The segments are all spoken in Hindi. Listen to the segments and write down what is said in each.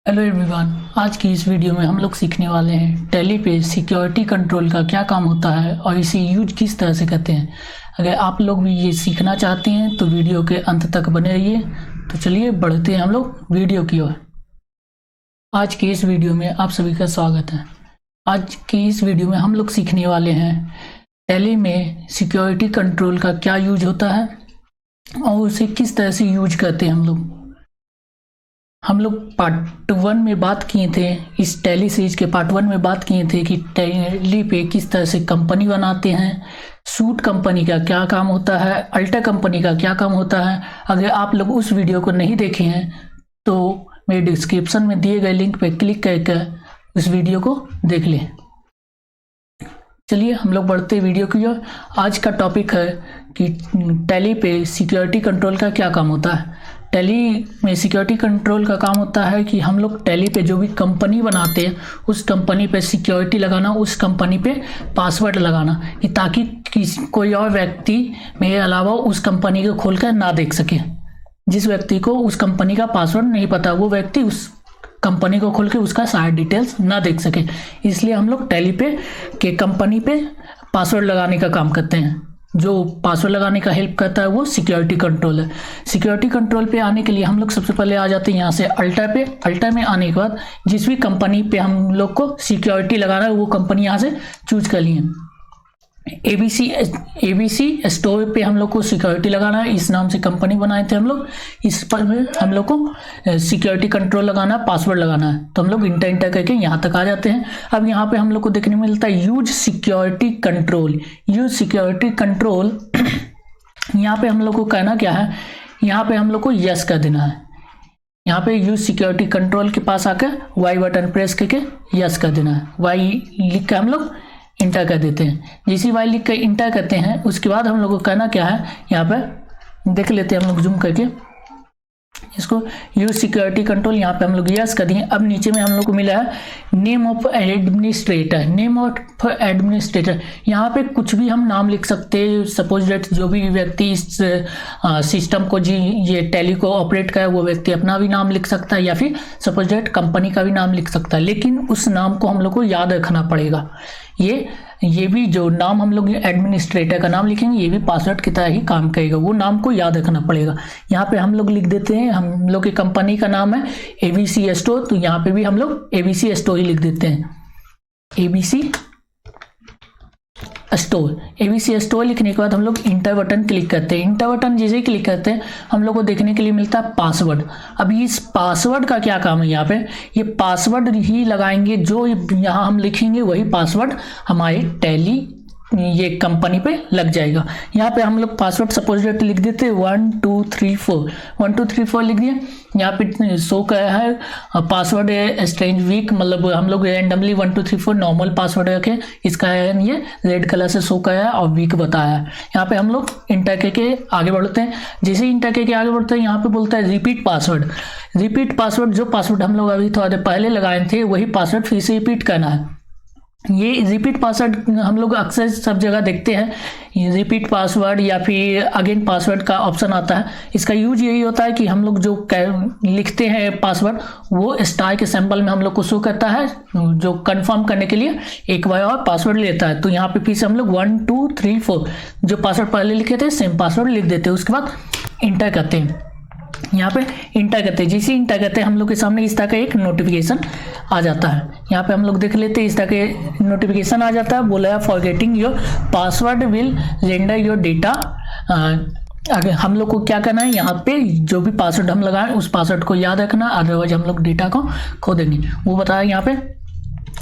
Hello everyone. आज की इस वीडियो में हम लोग सीखने वाले हैं टैली पे सिक्योरिटी कंट्रोल का क्या काम होता है और इसे यूज किस तरह से करते हैं। अगर आप लोग भी ये सीखना चाहते हैं तो वीडियो के अंत तक बने रहिए। तो चलिए बढ़ते हैं हम लोग वीडियो की ओर। आज की इस वीडियो में आप सभी का स्वागत है। आज की इस वीडियो में हम लोग सीखने वाले हैं टैली में सिक्योरिटी कंट्रोल का क्या यूज होता है और उसे किस तरह से यूज करते हैं। हम लोग पार्ट 1 में बात किए थे, इस टैली सीरीज के पार्ट 1 में बात किए थे कि टैली पे किस तरह से कंपनी बनाते हैं, सूट कंपनी का क्या काम होता है, अल्टा कंपनी का क्या काम होता है। अगर आप लोग उस वीडियो को नहीं देखे हैं तो मेरे डिस्क्रिप्शन में दिए गए लिंक पर क्लिक करके उस वीडियो को देख लें। चलिए हम लोग बढ़ते वीडियो की ओर। आज का टॉपिक है कि टैली पे सिक्योरिटी कंट्रोल का क्या काम होता है। टैली में सिक्योरिटी कंट्रोल का काम होता है कि हम लोग टैली पे जो भी कंपनी बनाते हैं उस कंपनी पे सिक्योरिटी लगाना, उस कंपनी पे पासवर्ड लगाना कि ताकि कोई और व्यक्ति मेरे अलावा उस कंपनी को खोलकर ना देख सके। जिस व्यक्ति को उस कंपनी का पासवर्ड नहीं पता वो व्यक्ति उस कंपनी को खोल के उसका सारे डिटेल्स ना देख सके। इसलिए हम लोग टैली पे के कंपनी पे पासवर्ड लगाने का काम करते हैं। जो पासवर्ड लगाने का हेल्प करता है वो सिक्योरिटी कंट्रोल है। सिक्योरिटी कंट्रोल पे आने के लिए हम लोग सबसे पहले आ जाते हैं यहाँ से अल्टा पे। अल्टा में आने के बाद जिस भी कंपनी पे हम लोग को सिक्योरिटी लगाना है वो कंपनी यहाँ से चूज कर लिए। एबीसी स्टोर पे हम लोग को सिक्योरिटी लगाना है, इस नाम से कंपनी बनाए थे हम लोग। इस पर हम लोग को सिक्योरिटी कंट्रोल लगाना है, पासवर्ड लगाना है। तो हम लोग इंटर करके यहाँ तक आ जाते हैं। अब यहाँ पे हम लोग को देखने मिलता है use security control. Use security control यहाँ पे हम लोग को कहना क्या है, यहाँ पे हम लोग को यस कर देना है। यहाँ पे यूज सिक्योरिटी कंट्रोल के पास आकर वाई बटन प्रेस करके यस कर देना है। वाई लिख कर हम लोग इंटर कर देते हैं। जैसे वाई लिख कर इंटर करते हैं उसके बाद हम लोग को कहना क्या है, यहाँ पर देख लेते हैं हम लोग जूम करके इसको। यूज सिक्योरिटी कंट्रोल यहाँ पे हम लोग यस कर दिए। अब नीचे में हम लोग को मिला है name of administrator. Name of administrator यहाँ पे कुछ भी हम नाम लिख सकते हैं। सपोज डेट जो भी व्यक्ति इस सिस्टम को ये टैली को ऑपरेट करे वो व्यक्ति अपना भी नाम लिख सकता है या फिर सपोज डेट कंपनी का भी नाम लिख सकता है। लेकिन उस नाम को हम लोग को याद रखना पड़ेगा। ये भी जो नाम हम लोग एडमिनिस्ट्रेटर का नाम लिखेंगे ये भी पासवर्ड की तरह ही काम करेगा। वो नाम को याद रखना पड़ेगा। यहाँ पे हम लोग लिख देते हैं, हम लोग की कंपनी का नाम है एबीसी स्टोर, तो यहाँ पे भी हम लोग एबीसी स्टोर ही लिख देते हैं। एबीसी स्टोर लिखने के बाद हम लोग इंटर बटन क्लिक करते हैं। इंटर बटन जैसे ही क्लिक करते हैं हम लोग को देखने के लिए मिलता है पासवर्ड। अब इस पासवर्ड का क्या काम है, यहाँ पे ये पासवर्ड ही लगाएंगे। जो यहाँ हम लिखेंगे वही पासवर्ड हमारे टैली ये कंपनी पे लग जाएगा। यहाँ पे हम लोग पासवर्ड सपोज डेट लिख देते हैं 1234 1234 लिख दिए। यहाँ पे शो क्या है पासवर्ड स्ट्रेंज वीक, मतलब हम लोग रैंडमली 1234 नॉर्मल पासवर्ड रखे। इसका है ये रेड कलर से शो किया है और वीक बताया है। यहाँ पे हम लोग इंटर करके आगे बढ़ते हैं। जैसे इंटर करके आगे बढ़ते हैं यहाँ पे बोलता है रिपीट पासवर्ड। रिपीट पासवर्ड, जो पासवर्ड हम लोग अभी थोड़ा देर पहले लगाए थे वही पासवर्ड फिर से रिपीट करना है। ये रिपीट पासवर्ड हम लोग अक्सर सब जगह देखते हैं, ये रिपीट पासवर्ड या फिर अगेन पासवर्ड का ऑप्शन आता है। इसका यूज यही होता है कि हम लोग जो लिखते हैं पासवर्ड वो स्टार के सिंबल में हम लोग को शो करता है, जो कंफर्म करने के लिए एक बार और पासवर्ड लेता है। तो यहाँ पे फिर से हम लोग 1234 जो पासवर्ड पहले लिखे थे सेम पासवर्ड लिख देते हैं। उसके बाद इंटर करते हैं। यहाँ पे इंटर करते हैं, जैसे इंटर करते हैं हम लोग के सामने इस तरह का एक नोटिफिकेशन आ जाता है। यहाँ पे हम लोग देख लेते हैं, इस तरह के नोटिफिकेशन आ जाता है। बोला है forgetting your password will render your data. अगर हम लोग को क्या करना है, यहाँ पे जो भी पासवर्ड हम लगाएं उस पासवर्ड को याद रखना, अदरवाइज हम लोग डेटा को खो देंगे। वो बताया यहाँ पे,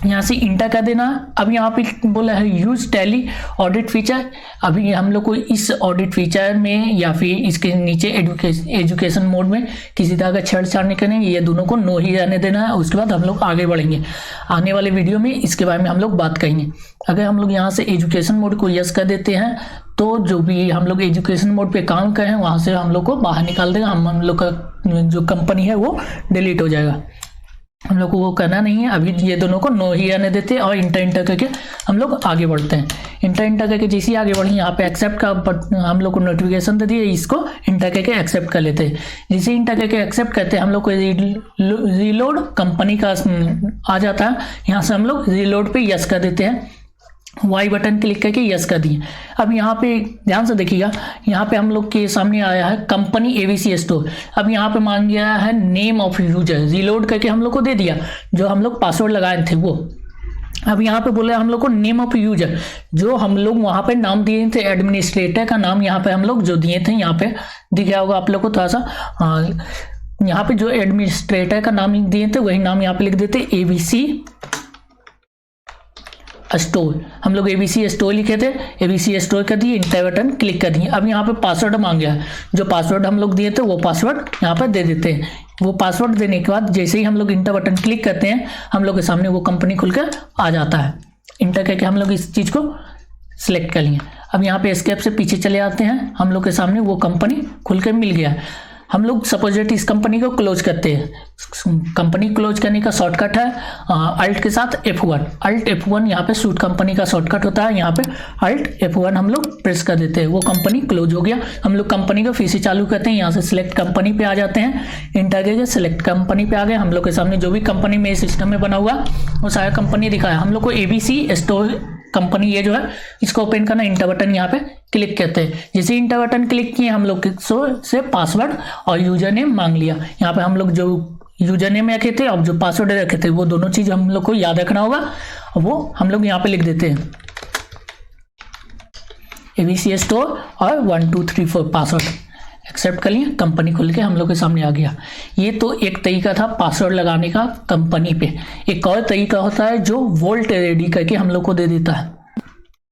यहाँ से इंटर कर देना। अब यहाँ पे बोला है यूज टैली ऑडिट फीचर। अभी हम लोग को इस ऑडिट फीचर में या फिर इसके नीचे एजुकेशन मोड में किसी तरह का छेड़छाड़ नहीं करेंगे, ये दोनों को नो ही रहने देना है। उसके बाद हम लोग आगे बढ़ेंगे। आने वाले वीडियो में इसके बारे में हम लोग बात करेंगे। अगर हम लोग यहाँ से एजुकेशन मोड को यस कर देते हैं तो जो भी हम लोग एजुकेशन मोड पे काम कर रहे हैं वहाँ से हम लोग को बाहर निकाल देगा। हम लोग का जो कंपनी है वो डिलीट हो जाएगा। हम लोग को वो करना नहीं है। अभी ये दोनों को नो ही आने देते हैं और इंटर करके हम लोग आगे बढ़ते हैं। इंटर करके जैसे ही आगे बढ़े यहाँ पे एक्सेप्ट का हम लोग को नोटिफिकेशन दे दिए, इसको इंटर करके एक्सेप्ट कर लेते हैं। जैसे इंटर करके एक्सेप्ट करते हैं हम लोग को रीलोड कंपनी का आ जाता है। यहाँ से हम लोग रीलोड पे यस कर देते हैं, वाई बटन क्लिक करके यस कर दिए। अब यहाँ पे ध्यान से देखिएगा, यहाँ पे हम लोग के सामने आया है कंपनी एबीसी स्टोर। अब यहाँ पे मांग गया है नेम ऑफ यूजर, रीलोड करके हम लोग को दे दिया जो हम लोग पासवर्ड लगाए थे वो। अब यहाँ पे बोला हम लोग को नेम ऑफ यूजर, जो हम लोग वहाँ पे नाम दिए थे एडमिनिस्ट्रेटर का नाम यहाँ पे हम लोग जो दिए थे, यहाँ पे दिख गया होगा आप लोग को थोड़ा सा। यहाँ पे जो एडमिनिस्ट्रेटर का नाम दिए थे वही नाम यहाँ पे लिख देते एबीसी स्टोर। हम लोग एबीसी स्टोर लिखे थे, एबीसी स्टोर कर दिए, इंटर बटन क्लिक कर दिए। अब यहाँ पे पासवर्ड मांग गया, जो पासवर्ड हम लोग दिए थे वो पासवर्ड यहाँ पर दे देते हैं। वो पासवर्ड देने के बाद जैसे ही हम लोग इंटर बटन क्लिक करते हैं हम लोग के सामने वो कंपनी खुलकर आ जाता है। इंटर करके हम लोग इस चीज़ को सिलेक्ट कर लिए। अब यहाँ पे एस्केप से पीछे चले आते हैं, हम लोग के सामने वो कंपनी खुल कर मिल गया। हम लोग सपोजिट इस कंपनी को क्लोज करते हैं। कंपनी क्लोज करने का शॉर्टकट है अल्ट के साथ F1। अल्ट F1 यहाँ पे सूट कंपनी का शॉर्टकट होता है। यहाँ पे अल्ट F1 हम लोग प्रेस कर देते हैं, वो कंपनी क्लोज हो गया। हम लोग कंपनी को फिर से चालू करते हैं, यहाँ से सिलेक्ट कंपनी पे आ जाते हैं। इंटर करके सिलेक्ट कंपनी पे आ गए। हम लोग के सामने जो भी कंपनी मेरे सिस्टम में बना हुआ वो सारा कंपनी दिखाया। हम लोग को एबीसी स्टोर कंपनी ये जो है इसको ओपन करना, इंटर बटन यहाँ पे क्लिक करते हैं। जैसे इंटर बटन क्लिक किए हम लोग से पासवर्ड और यूजर नेम मांग लिया। यहाँ पे हम लोग जो यूजर नेम रखे थे और जो पासवर्ड रखे थे वो दोनों चीज हम लोग को याद रखना होगा, वो हम लोग यहाँ पे लिख देते हैं एबीसी स्टोर और 1 2 3 4 पासवर्ड एक्सेप्ट कर लिए। कंपनी खुल के हम लोग के सामने आ गया। ये तो एक तरीका था पासवर्ड लगाने का कंपनी पे। एक और तरीका होता है जो वोल्ट रेडी करके हम लोग को दे देता है,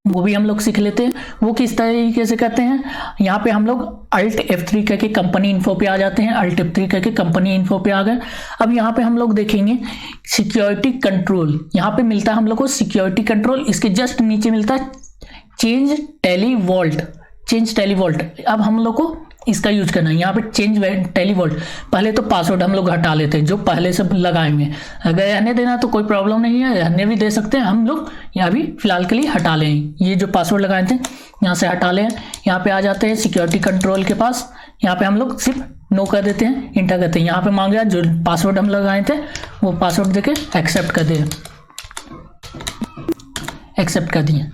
वो भी हम लोग सीख लेते हैं। वो किस तरीके से करते हैं, यहाँ पे हम लोग अल्ट F3 करके कंपनी इन्फो पे आ जाते हैं। अल्ट F3 करके कंपनी इन्फो पे आ गए। अब यहाँ पे हम लोग देखेंगे सिक्योरिटी कंट्रोल, यहाँ पे मिलता है हम लोग को सिक्योरिटी कंट्रोल। इसके जस्ट नीचे मिलता है चेंज टेलीवॉल्ट, चेंज टेलीवॉल्ट। अब हम लोग को इसका यूज करना है। यहाँ पे चेंज टेलीवॉल्ट, पहले तो पासवर्ड हम लोग हटा लेते हैं जो पहले से लगाए हुए। अगर रहने देना तो कोई प्रॉब्लम नहीं है, रहने भी दे सकते हैं। हम लोग यहाँ भी फिलहाल के लिए हटा लें, ये जो पासवर्ड लगाए थे यहाँ से हटा लें। यहाँ पे आ जाते हैं सिक्योरिटी कंट्रोल के पास, यहाँ पे हम लोग सिर्फ नो कर देते हैं, इंटर करते हैं। यहाँ पे मांग गया जो पासवर्ड हम लगाए थे वो पासवर्ड देके एक्सेप्ट कर दिए, एक्सेप्ट कर दिए।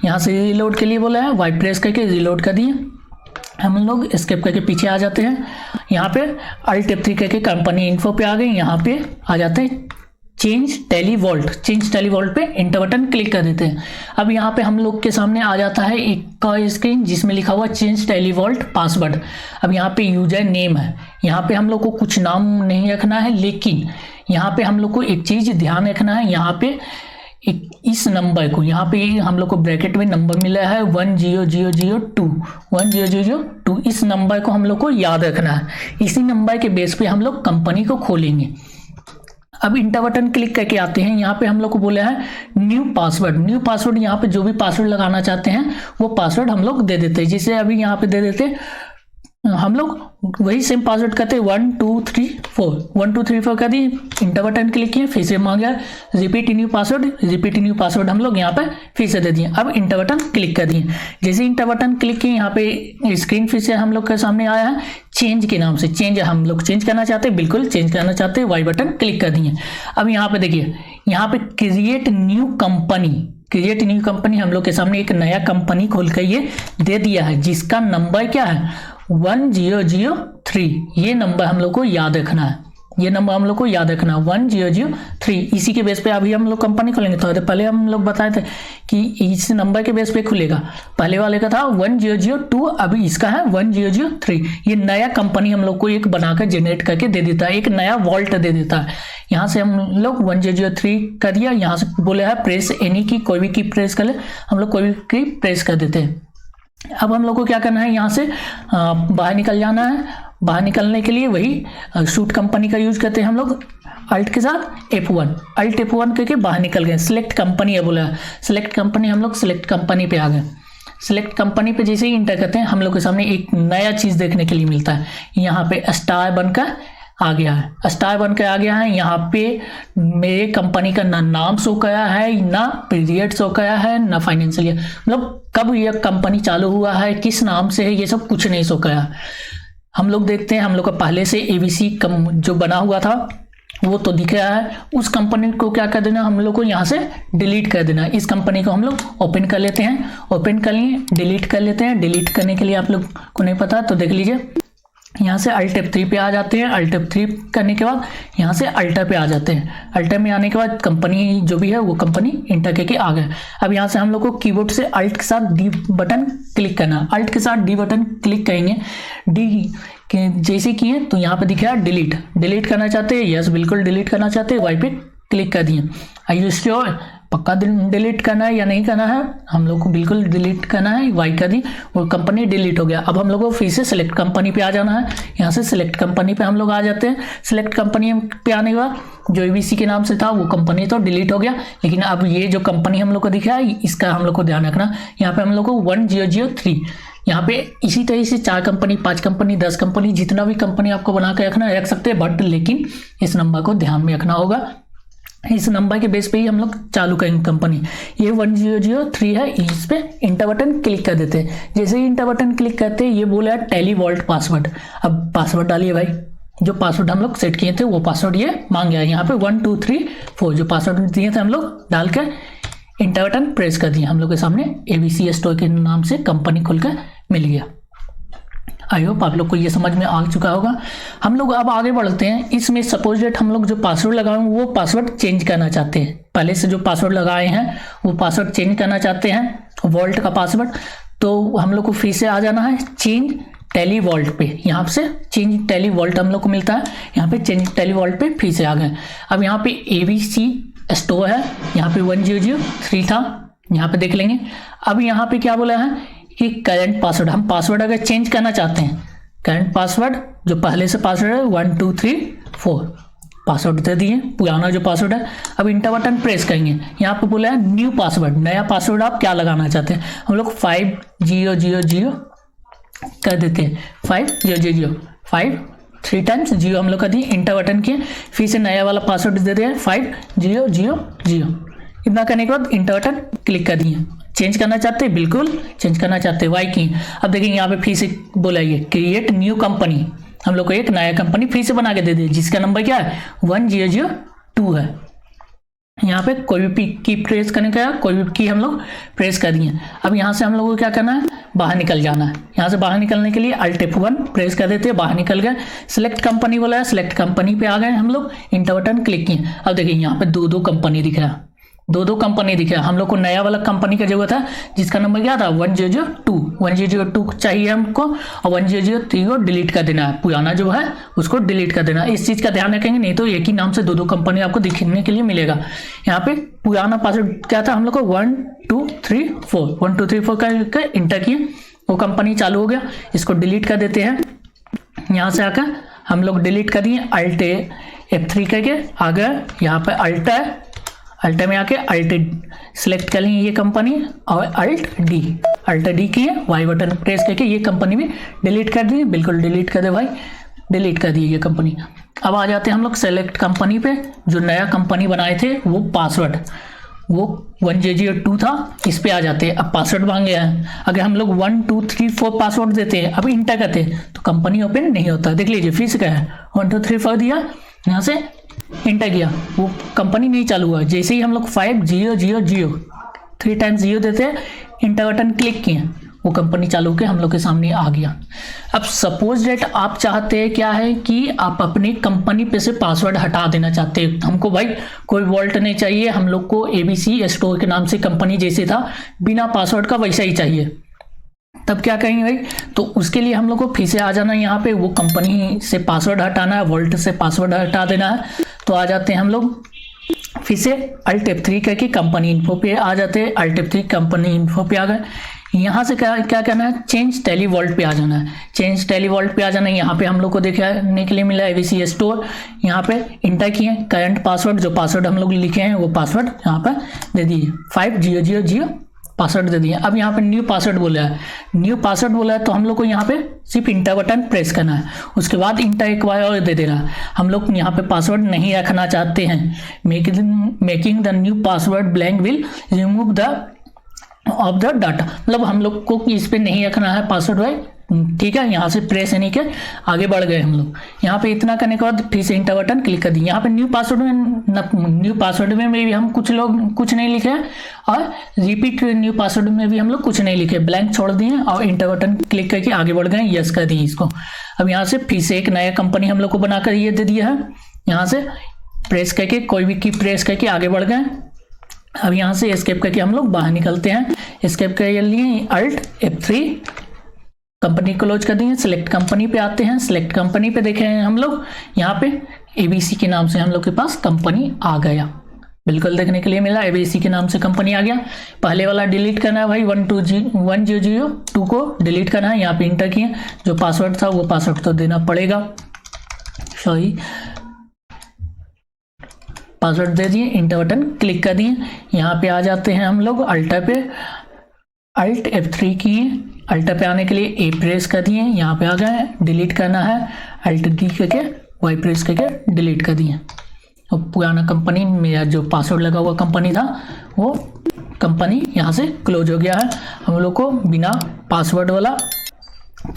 यहाँ से रीलोड के लिए बोला है, वाई प्रेस करके रीलोड कर दिए। हम लोग एस्केप करके पीछे आ जाते हैं। यहाँ पे अल्ट F3 करके कंपनी इन्फो पे आ गए। यहाँ पे आ जाते हैं चेंज टेलीवॉल्ट, चेंज टेलीवॉल्ट पे इंटर बटन क्लिक कर देते हैं। अब यहाँ पे हम लोग के सामने आ जाता है एक और स्क्रीन जिसमें लिखा हुआ चेंज टेलीवॉल्ट पासवर्ड। अब यहाँ पे यूजर नेम है, यहाँ पे हम लोग को कुछ नाम नहीं रखना है, लेकिन यहाँ पे हम लोग को एक चीज ध्यान रखना है। यहाँ पे एक इस नंबर को, यहाँ पे हम लोग को ब्रैकेट में नंबर मिला है 10002, 10002। इस नंबर को हम लोग को याद रखना है। इसी नंबर के बेस पे हम लोग कंपनी को खोलेंगे। अब इंटर बटन क्लिक करके आते हैं। यहाँ पे हम लोग को बोला है न्यू पासवर्ड। न्यू पासवर्ड यहाँ पे जो भी पासवर्ड लगाना चाहते हैं वो पासवर्ड हम लोग दे देते हैं। जैसे अभी यहाँ पे दे देते हैं हम लोग वही सेम पासवर्ड करते हैं 1 2 3 4, 1 2 3 4 कर दिए। इंटर बटन क्लिक किए, फिर से मांगा repeat new password, repeat new password हम लोग यहाँ पे फिर से दे दिए। अब इंटर बटन क्लिक कर दिए। जैसे इंटर बटन क्लिक किए यहाँ पे स्क्रीन फिर से हम लोग के सामने आया है चेंज के नाम से। चेंज हम लोग चेंज करना चाहते हैं, बिल्कुल चेंज करना चाहते हैं, वाई बटन क्लिक कर दिए। अब यहाँ पे देखिए, यहाँ पे create new company, create new company हम लोग के सामने एक नया कंपनी खोल कर ये दे दिया है, जिसका नंबर क्या है 1003। ये नंबर हम लोग को याद रखना है, ये नंबर हम लोग को याद रखना है 1003। इसी के बेस पे अभी हम लोग कंपनी खोलेंगे। तो पहले हम लोग बताए थे कि इस नंबर के बेस पे खुलेगा। पहले वाले का था 1002, अभी इसका है 1003। ये नया कंपनी हम लोग को एक बनाकर जनरेट करके दे देता है, एक नया वॉल्ट दे देता है। यहाँ से हम लोग 1003 कर दिया। यहाँ से बोले है प्रेस एनी की, कोई भी की प्रेस कर ले, हम लोग कोई भी की प्रेस कर देते हैं। अब हम लोग को क्या करना है, यहाँ से बाहर निकल जाना है। बाहर निकलने के लिए वही शूट कंपनी का यूज करते हैं हम लोग, अल्ट के साथ F1, अल्ट F1 करके बाहर निकल गए। सिलेक्ट कंपनी है बोला, सिलेक्ट कंपनी, हम लोग सिलेक्ट कंपनी पे आ गए। सिलेक्ट कंपनी पे जैसे ही इंटर करते हैं हम लोग के सामने एक नया चीज़ देखने के लिए मिलता है। यहाँ पे स्टार बनकर आ गया है, स्टार बन के आ गया है। यहाँ पे मेरे कंपनी का ना नाम शो किया है, ना पीरियड शो किया है, ना फाइनेंशियल ईयर, मतलब कब यह कंपनी चालू हुआ है, किस नाम से है, ये सब कुछ नहीं शो किया। हम लोग देखते हैं, हम लोग का पहले से ABC जो बना हुआ था वो तो दिख रहा है। उस कंपनी को क्या कर देना, हम लोग को यहाँ से डिलीट कर देना। इस कंपनी को हम लोग ओपन कर लेते हैं, ओपन कर लिए, डिलीट कर लेते हैं। डिलीट करने के लिए आप लोग को नहीं पता तो देख लीजिए, यहाँ से Alt F3 पे आ जाते हैं। Alt F3 करने के बाद यहाँ से अल्टर पे आ जाते हैं। अल्टर में आने के बाद कंपनी जो भी है वो कंपनी इंटर करके आ गए। अब यहाँ से हम लोग को कीबोर्ड से Alt के साथ D बटन क्लिक करना। Alt के साथ D बटन क्लिक करेंगे, D जैसे किए तो यहाँ पे दिखा डिलीट। डिलीट करना चाहते हैं, यस बिल्कुल डिलीट करना चाहते हैं, वाई पे क्लिक कर दिए। आई यू श्योर, पक्का डिलीट करना है या नहीं करना है, हम लोग को बिल्कुल डिलीट करना है, वाई कर दी, वो कंपनी डिलीट हो गया। अब हम लोग को फिर से सिलेक्ट कंपनी पे आ जाना है। यहाँ से सिलेक्ट कंपनी पे हम लोग आ जाते हैं। सिलेक्ट कंपनी पे आने के बाद जो ABC के नाम से था वो कंपनी तो डिलीट हो गया, लेकिन अब ये जो कंपनी हम लोग को दिख रहा है इसका हम लोग को ध्यान रखना। यहाँ पे हम लोग को 1003, यहाँ पे इसी तरह से 4 कंपनी, 5 कंपनी, 10 कंपनी, जितना भी कंपनी आपको बना के रखना रख सकते हैं, बट लेकिन इस नंबर को ध्यान में रखना होगा। इस नंबर के बेस पे ही हम लोग चालू करेंगे कंपनी। ये 1003 है, इस पे इंटर बटन क्लिक कर देते हैं। जैसे ही इंटर बटन क्लिक करते हैं ये बोला है टेली वॉल्ट पासवर्ड। अब पासवर्ड डालिए भाई, जो पासवर्ड हम लोग सेट किए थे वो पासवर्ड ये मांग गया। यहाँ पे 1 2 3 4 जो पासवर्ड दिए थे हम लोग डाल कर इंटर बटन प्रेस कर दिए। हम लोग के सामने ABC स्टोर के नाम से कंपनी खुलकर मिल गया। आई होप आप लोग को ये समझ में आ चुका होगा। हम लोग अब आगे बढ़ते हैं। इसमें सपोज डेट हम लोग जो पासवर्ड लगाए वो पासवर्ड चेंज करना चाहते हैं। पहले से जो पासवर्ड लगाए हैं वो पासवर्ड चेंज करना चाहते हैं, वॉल्ट का पासवर्ड। तो हम लोग को फिर से आ जाना है चेंज टेली वॉल्ट पे। यहाँ से चेंज टेली वॉल्ट हम लोग को मिलता है, यहाँ पे चेंज टेली वॉल्ट पे फिर से आ गए। अब यहाँ पे ABC स्टोर है, यहाँ पे 1003 था, यहाँ पे देख लेंगे। अब यहाँ पे क्या बोला है कि करंट पासवर्ड, हम पासवर्ड अगर चेंज करना चाहते हैं, करंट पासवर्ड जो पहले से पासवर्ड है 1 2 3 4 पासवर्ड दे दिए, पुराना जो पासवर्ड है। अब इंटर बटन प्रेस करेंगे, यहाँ पे बोला है न्यू पासवर्ड, नया पासवर्ड आप क्या लगाना चाहते हैं। हम लोग 5000 कर देते हैं, 5000 5 3 टाइम्स 0 हम लोग कर दिए, इंटर बटन किए, फिर से नया वाला पासवर्ड दे दिया 5000। इतना करने के बाद इंटर बटन क्लिक कर दिए। चेंज करना चाहते हैं, बिल्कुल चेंज करना चाहते हैं, वाई की। अब देखेंगे यहाँ पे फिर से बोला ये क्रिएट न्यू कंपनी, हम लोग को एक नया कंपनी फिर से बना के दे दिए, जिसका नंबर क्या है 1002 है। यहाँ पे कोई भी की प्रेस करने का, कोई भी की हम लोग प्रेस कर दिए। अब यहाँ से हम लोग को क्या करना है, बाहर निकल जाना है। यहाँ से बाहर निकलने के लिए Alt F1 प्रेस कर देते हैं, बाहर निकल गए। सिलेक्ट कंपनी बोला है, सिलेक्ट कंपनी पे आ गए हम लोग, इंटर बटन क्लिक किए। अब देखिए यहाँ पे 2 कंपनी दिख रहा है, 2 कंपनी दिख रहा है। हम लोग को नया वाला कंपनी का जरूरत है, जिसका नंबर क्या था 1002 चाहिए हमको, और 1003 को डिलीट कर देना है, पुराना जो है उसको डिलीट कर देना है। इस चीज़ का ध्यान रखेंगे, नहीं तो एक ही नाम से 2 कंपनी आपको दिखने के लिए मिलेगा। यहाँ पे पुराना पासवर्ड क्या था, हम लोग को 1 2 3 4 करके इंटर किए, वो कंपनी चालू हो गया। इसको डिलीट कर देते हैं। यहाँ से आकर हम लोग डिलीट कर दिए, Alt F3 करके आ गए। यहाँ पे अल्ट में आके अल्ट सेलेक्ट कर लेंगे ये कंपनी, और अल्ट डी किए, वाई बटन प्रेस करके ये कंपनी भी डिलीट कर दी, बिल्कुल डिलीट कर दे भाई, डिलीट कर दिए ये कंपनी। अब आ जाते हैं हम लोग सेलेक्ट कंपनी पे। जो नया कंपनी बनाए थे वो पासवर्ड वो 1002 था, इस पे आ जाते हैं। अब पासवर्ड मांगे हैं, अगर हम लोग 1 2 3 4 पासवर्ड देते हैं, अब इंटर करते हैं तो कंपनी ओपन नहीं होता। देख लीजिए फिर से क्या है 1 2 3 4 दिया, यहाँ से इंटर किया, वो कंपनी नहीं चालू हुआ। जैसे ही हम लोग 5000 3 टाइम्स 0 देते हैं, इंटर बटन क्लिक किए, वो कंपनी चालू के हम लोग के सामने आ गया। अब सपोज डेट आप चाहते हैं क्या है कि आप अपनी कंपनी पे से पासवर्ड हटा देना चाहते हैं, हमको भाई कोई वॉल्ट नहीं चाहिए, हम लोग को ABC स्टोर के नाम से कंपनी जैसे था बिना पासवर्ड का वैसा ही चाहिए, तब क्या करेंगे भाई, तो उसके लिए हम लोग को फिर से आ जाना है। यहाँ पे वो कंपनी से पासवर्ड हटाना है, वॉल्ट से पासवर्ड हटा देना है। तो आ जाते हैं हम लोग फिर से Alt F3 करके कंपनी इन्फो पे आ जाते हैं। Alt F3 कंपनी इन्फो पे आ गए। यहाँ से क्या करना है, चेंज टेली वॉल्ट पे आ जाना है। चेंज टेली वॉल्ट पे आ जाना है। यहाँ पे हम लोग को देखने के लिए मिला है ABC स्टोर, यहाँ पे इंटर किए करंट पासवर्ड, जो पासवर्ड हम लोग लिखे हैं वो पासवर्ड यहाँ पर दे दिए 5000 पासवर्ड दे दिया। अब यहाँ पे न्यू पासवर्ड बोला है, न्यू पासवर्ड बोला है तो हम लोग को यहाँ पे सिर्फ इंटर बटन प्रेस करना है, उसके बाद इंटर एक बार और दे देना है। हम लोग यहाँ पे पासवर्ड नहीं रखना चाहते हैं, making the new password blank will remove the of the data, मतलब हम लोग को इस पे नहीं रखना है पासवर्ड भाई, ठीक है। यहाँ से प्रेस यानी कि आगे बढ़ गए हम लोग। यहाँ पे इतना करने के बाद फिर से इंटर बटन क्लिक कर दिए। यहाँ पे न्यू पासवर्ड में भी हम कुछ लोग कुछ नहीं लिखे हैं, और रिपीट न्यू पासवर्ड में भी हम लोग कुछ नहीं लिखे, ब्लैंक छोड़ दिए और इंटर बटन क्लिक करके आगे बढ़ गए, यस कर दिए इसको। अब यहाँ से फिर से एक नया कंपनी हम लोग को बनाकर ये दे दिया है, यहाँ से प्रेस करके कोई भी की प्रेस करके आगे बढ़ गए। अब यहाँ से एस्केप करके हम लोग बाहर निकलते हैं, एस्केप कर लिए अल्ट F3, कंपनी क्लोज कर दिए, सिलेक्ट कंपनी पे आते हैं। सिलेक्ट कंपनी पे देखे हैं हम लोग, यहाँ पे ABC के नाम से हम लोग के पास कंपनी आ गया, बिल्कुल देखने के लिए मिला, ABC के नाम से कंपनी आ गया। पहले वाला डिलीट करना है भाई, 1002 को डिलीट करना है। यहाँ पे इंटर किए, जो पासवर्ड था वो पासवर्ड तो देना पड़ेगा, सॉरी पासवर्ड दे दिए, इंटर बटन क्लिक कर दिए। यहाँ पे आ जाते हैं हम लोग अल्टा पे, अल्ट F3 किए, अल्टा पे आने के लिए A प्रेस कर दिए, यहाँ पे आ गए। डिलीट करना है अल्ट D करके Y प्रेस करके डिलीट कर दिए। और पुराना कंपनी मेरा जो पासवर्ड लगा हुआ कंपनी था वो कंपनी यहाँ से क्लोज हो गया है। हम लोग को बिना पासवर्ड वाला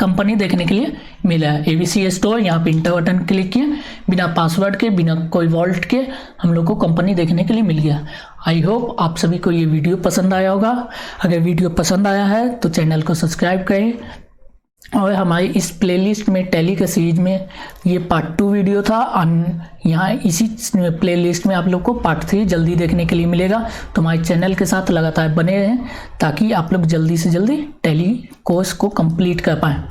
कंपनी देखने के लिए मिला है, ABC स्टोर। यहाँ पे इंटर बटन क्लिक किए, बिना पासवर्ड के बिना कोई वॉल्ट के हम लोग को कंपनी देखने के लिए मिल गया। आई होप आप सभी को ये वीडियो पसंद आया होगा। अगर वीडियो पसंद आया है तो चैनल को सब्सक्राइब करें, और हमारी इस प्लेलिस्ट में टैली के सीरीज में ये पार्ट 2 वीडियो था, यहाँ इसी प्लेलिस्ट में आप लोग को पार्ट 3 जल्दी देखने के लिए मिलेगा। तो हमारे चैनल के साथ लगातार बने रहें ताकि आप लोग जल्दी से जल्दी टैली कोर्स को कंप्लीट कर पाएँ।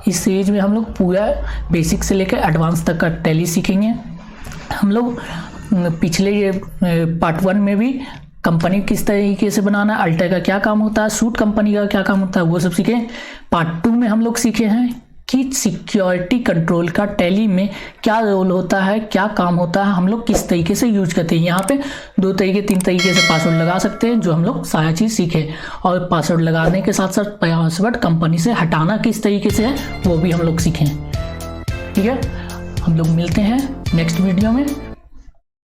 इस सीरीज में हम लोग पूरा बेसिक से लेकर एडवांस तक का टैली सीखेंगे। हम लोग पिछले ये पार्ट 1 में भी कंपनी किस तरीके से बनाना, अल्टा का क्या काम होता है, सूट कंपनी का क्या काम होता है, वो सब सीखे। पार्ट 2 में हम लोग सीखे हैं कि सिक्योरिटी कंट्रोल का टैली में क्या रोल होता है, क्या काम होता है, हम लोग किस तरीके से यूज करते हैं। यहाँ पे 2 तरीके 3 तरीके से पासवर्ड लगा सकते हैं, जो हम लोग सारा चीज़ सीखे। और पासवर्ड लगाने के साथ साथ पासवर्ड कंपनी से हटाना किस तरीके से है वो भी हम लोग सीखें, ठीक है। हम लोग मिलते हैं नेक्स्ट वीडियो में।